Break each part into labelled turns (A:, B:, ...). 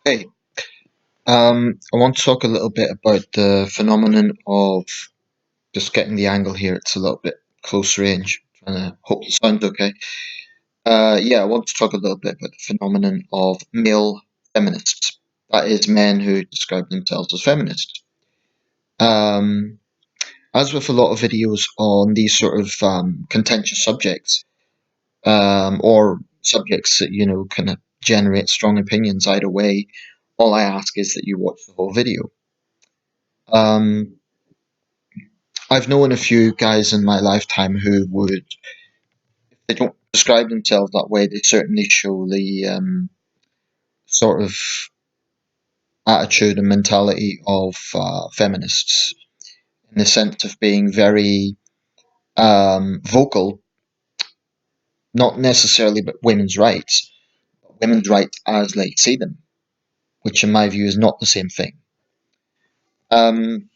A: Hey, I want to talk a little bit about the phenomenon of just getting the angle here. It's a little bit close range. Trying to hope the sound's okay. Yeah, I want to talk a little bit about the phenomenon of male feminists. That is, men who describe themselves as feminists. Um, as with a lot of videos on these sort of contentious subjects, or subjects that kind of generate strong opinions either way, all I ask is that you watch the whole video. Um, I've known a few guys in my lifetime who would, if they don't describe themselves that way, they certainly show the sort of attitude and mentality of feminists in the sense of being very vocal, not necessarily about women's rights, but women's rights as they see them, which in my view is not the same thing. Um,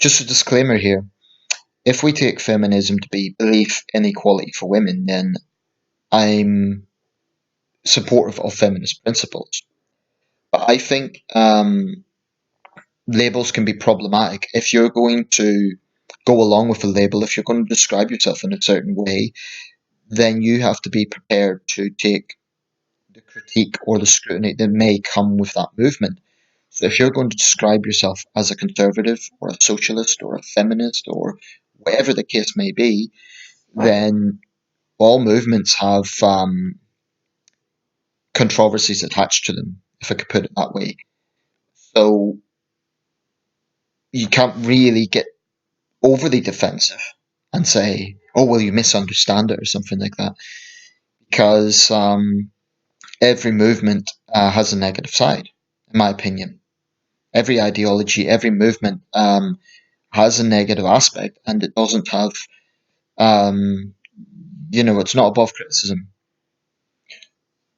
A: just a disclaimer here. If we take feminism to be belief in equality for women, then I'm supportive of feminist principles. But I think labels can be problematic. If you're going to go along with a label, if you're going to describe yourself in a certain way, then you have to be prepared to take the critique or the scrutiny that may come with that movement. So if you're going to describe yourself as a conservative or a socialist or a feminist or whatever the case may be, then all movements have controversies attached to them, if I could put it that way. So you can't really get overly defensive and say, "Oh, well, you misunderstand it" or something like that, because every movement has a negative side, in my opinion. Every ideology, every movement has a negative aspect, and it doesn't have, um, it's not above criticism.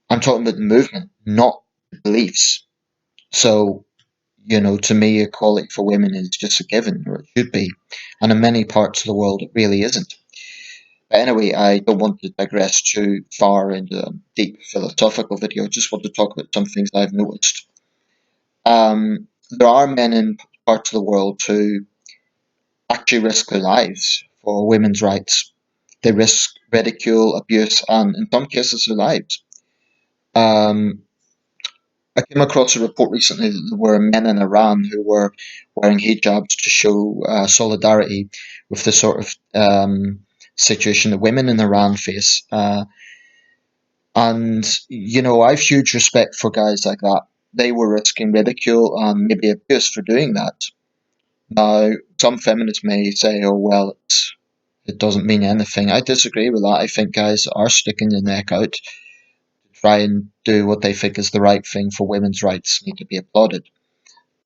A: I'm talking about the movement, not the beliefs. So, to me, equality for women is just a given, or it should be. And in many parts of the world, it really isn't. But anyway, I don't want to digress too far into a deep philosophical video. I just want to talk about some things I've noticed. There are men in parts of the world who actually risk their lives for women's rights. They risk ridicule, abuse, and in some cases, their lives. Um, I came across a report recently that there were men in Iran who were wearing hijabs to show solidarity with the sort of situation that women in Iran face. And, I've huge respect for guys like that. They were risking ridicule and maybe abuse for doing that. Now, some feminists may say, oh, well, it doesn't mean anything. I disagree with that. I think guys are sticking their neck out to try and do what they think is the right thing for women's rights need to be applauded.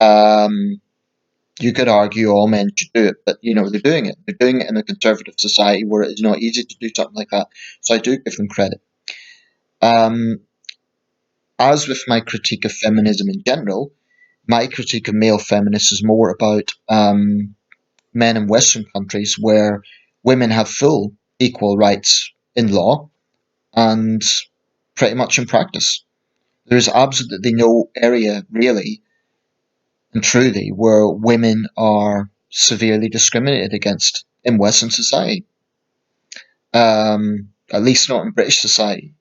A: Um, you could argue all men should do it, but, they're doing it. They're doing it in a conservative society where it's not easy to do something like that. So I do give them credit. Um, as with my critique of feminism in general, my critique of male feminists is more about men in Western countries where women have full equal rights in law and pretty much in practice. There's absolutely no area, really and truly, where women are severely discriminated against in Western society. At least not in British society.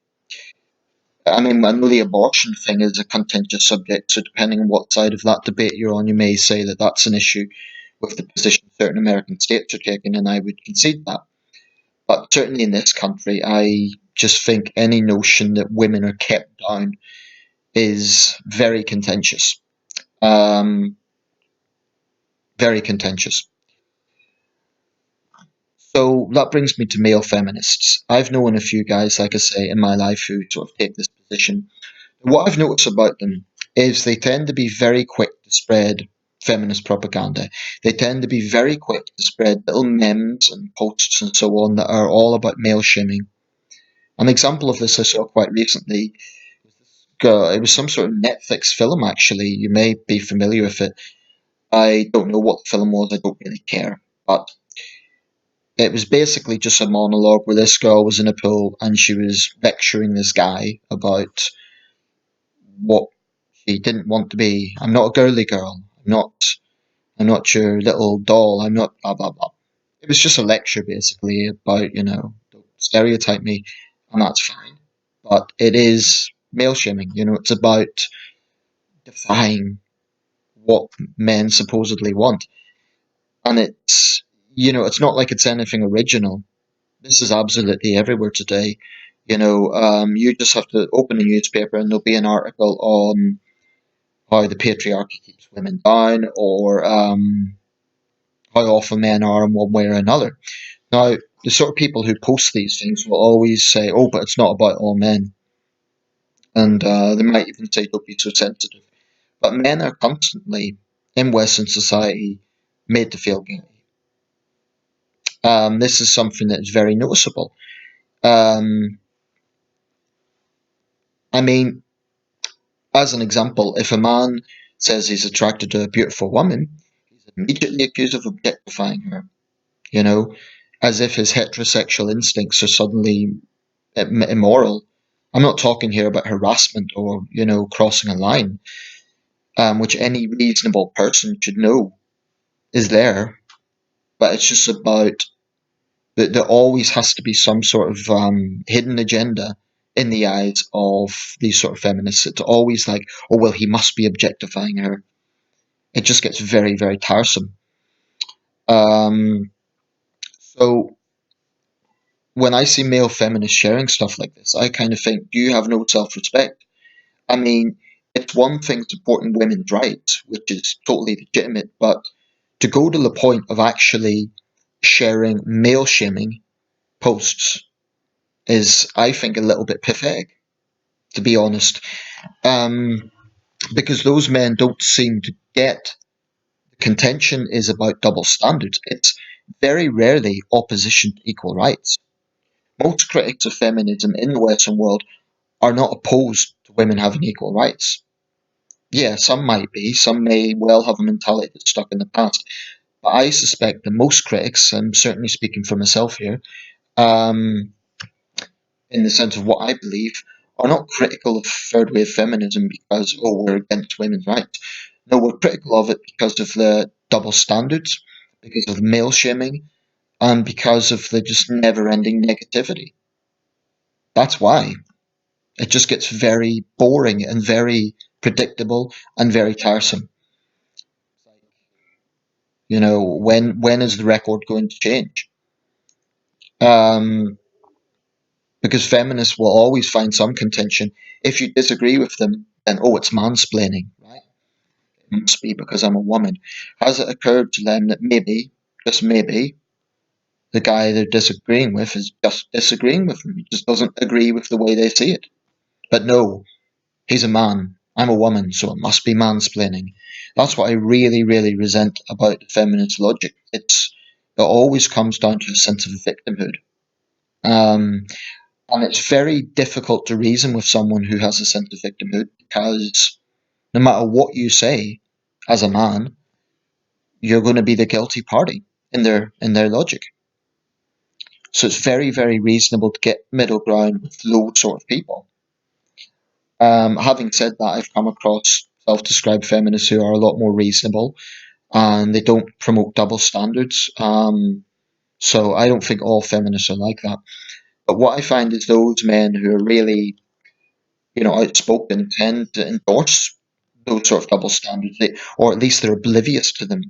A: I mean, I know the abortion thing is a contentious subject, so depending on what side of that debate you're on, you may say that that's an issue with the position certain American states are taking, and I would concede that. But certainly in this country, I just think any notion that women are kept down is very contentious. Um, very contentious. So that brings me to male feminists. I've known a few guys, like I say, in my life who sort of take this position. What I've noticed about them is they tend to be very quick to spread feminist propaganda. They tend to be very quick to spread little memes and posts and so on that are all about male shaming. An example of this I saw quite recently. It was some sort of Netflix film, actually. You may be familiar with it. I don't know what the film was, I don't really care. But it was basically just a monologue where this girl was in a pool and she was lecturing this guy about what She didn't want to be. I'm not a girly girl. I'm not your little doll. I'm not blah blah blah. It was just a lecture basically about don't stereotype me, and that's fine. But it is male shaming. It's about defying what men supposedly want, and it's not like it's anything original. This is absolutely everywhere today. You just have to open a newspaper and there'll be an article on how the patriarchy keeps women down, or how awful men are in one way or another. Now, the sort of people who post these things will always say, "Oh, but it's not about all men," and they might even say, "Don't be so sensitive." But men are constantly in Western society made to feel guilty. This is something that is very noticeable. Um, I mean, as an example, if a man says he's attracted to a beautiful woman, he's immediately accused of objectifying her, you know, as if his heterosexual instincts are suddenly immoral. I'm not talking here about harassment or, crossing a line, which any reasonable person should know is there, but it's just about that there always has to be some sort of hidden agenda in the eyes of these sort of feminists. It's always like, oh, well, he must be objectifying her. It just gets very, very tiresome. So when I see male feminists sharing stuff like this, I kind of think, you have no self respect. I mean, it's one thing supporting women's rights, which is totally legitimate, but to go to the point of actually sharing male shaming posts is, I think, a little bit pathetic, to be honest. Um, because those men don't seem to get the contention is about double standards. It's very rarely opposition to equal rights. Most critics of feminism in the Western world are not opposed to women having equal rights. Yeah, some might be, some may well have a mentality that's stuck in the past. But I suspect that most critics, I'm certainly speaking for myself here, um, in the sense of what I believe, are not critical of third wave feminism because, oh, we're against women's rights. No, we're critical of it because of the double standards, because of male shaming, and because of the just never ending negativity. That's why. It just gets very boring and very predictable and very tiresome. When is the record going to change? Um, because feminists will always find some contention. If you disagree with them, then oh, it's mansplaining, right? It must be because I'm a woman. Has it occurred to them that maybe, just maybe, the guy they're disagreeing with is just disagreeing with them? He just doesn't agree with the way they see it. But no, he's a man. I'm a woman, so it must be mansplaining. That's what I really, really resent about the feminist logic. It always comes down to a sense of victimhood. Um, and it's very difficult to reason with someone who has a sense of victimhood because no matter what you say as a man, you're going to be the guilty party in their logic. So it's very, very reasonable to get middle ground with those sort of people. Having said that, I've come across self-described feminists who are a lot more reasonable and they don't promote double standards. So I don't think all feminists are like that. But what I find is those men who are really, outspoken tend to endorse those sort of double standards, or at least they're oblivious to them.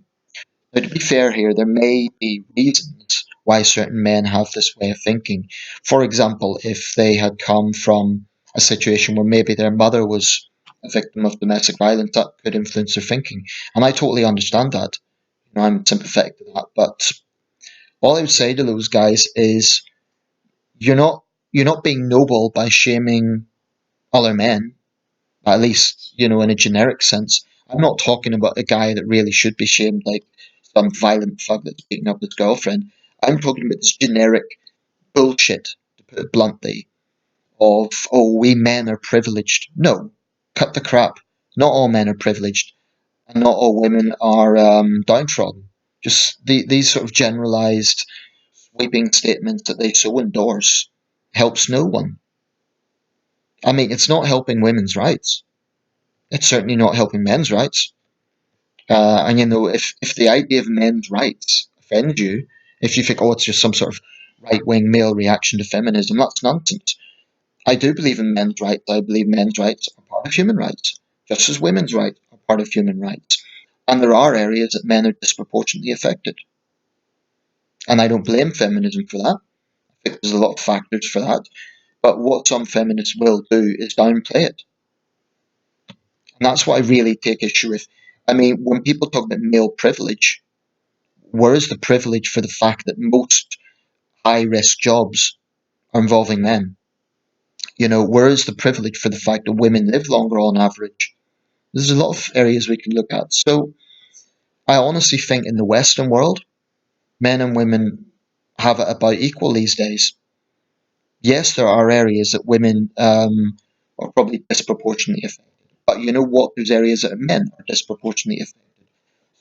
A: Now, to be fair here, there may be reasons why certain men have this way of thinking. For example, if they had come from a situation where maybe their mother was a victim of domestic violence, that could influence their thinking. And I totally understand that. I'm sympathetic to that. But all I would say to those guys is you're not you're not being noble by shaming other men, at least, in a generic sense. I'm not talking about a guy that really should be shamed, like some violent thug that's beating up his girlfriend. I'm talking about this generic bullshit, to put it bluntly, of, oh, we men are privileged. No, cut the crap. Not all men are privileged, and not all women are downtrodden. Just these sort of generalized, sweeping statements that they so endorse helps no one. I mean, it's not helping women's rights. It's certainly not helping men's rights. And if the idea of men's rights offends you, if you think, oh, it's just some sort of right wing male reaction to feminism, that's nonsense. I do believe in men's rights. I believe men's rights are part of human rights, just as women's rights are part of human rights. And there are areas that men are disproportionately affected. And I don't blame feminism for that. I think there's a lot of factors for that. But what some feminists will do is downplay it. And that's what I really take issue with. I mean, when people talk about male privilege, where is the privilege for the fact that most high risk jobs are involving men? Where is the privilege for the fact that women live longer on average? There's a lot of areas we can look at. So I honestly think in the Western world, men and women have it about equal these days. Yes, there are areas that women are probably disproportionately affected. But you know what? There's areas that men are disproportionately affected.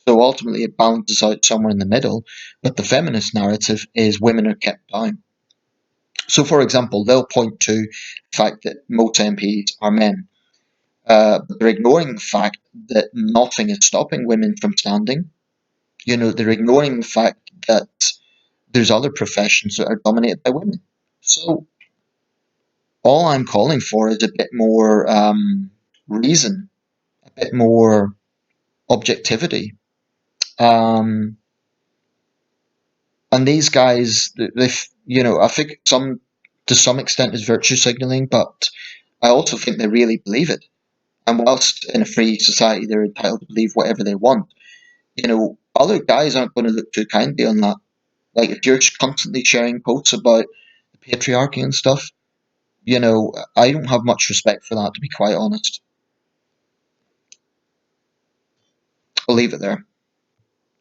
A: So ultimately, it balances out somewhere in the middle. But the feminist narrative is women are kept down. So, for example, they'll point to the fact that most MPs are men. But they're ignoring the fact that nothing is stopping women from standing. They're ignoring the fact that there's other professions that are dominated by women. So all I'm calling for is a bit more reason, a bit more objectivity. Um, and these guys, I think to some extent, is virtue signaling, but I also think they really believe it. And whilst in a free society they're entitled to believe whatever they want, other guys aren't going to look too kindly on that. Like if you're constantly sharing posts about the patriarchy and stuff, I don't have much respect for that, to be quite honest. I'll leave it there.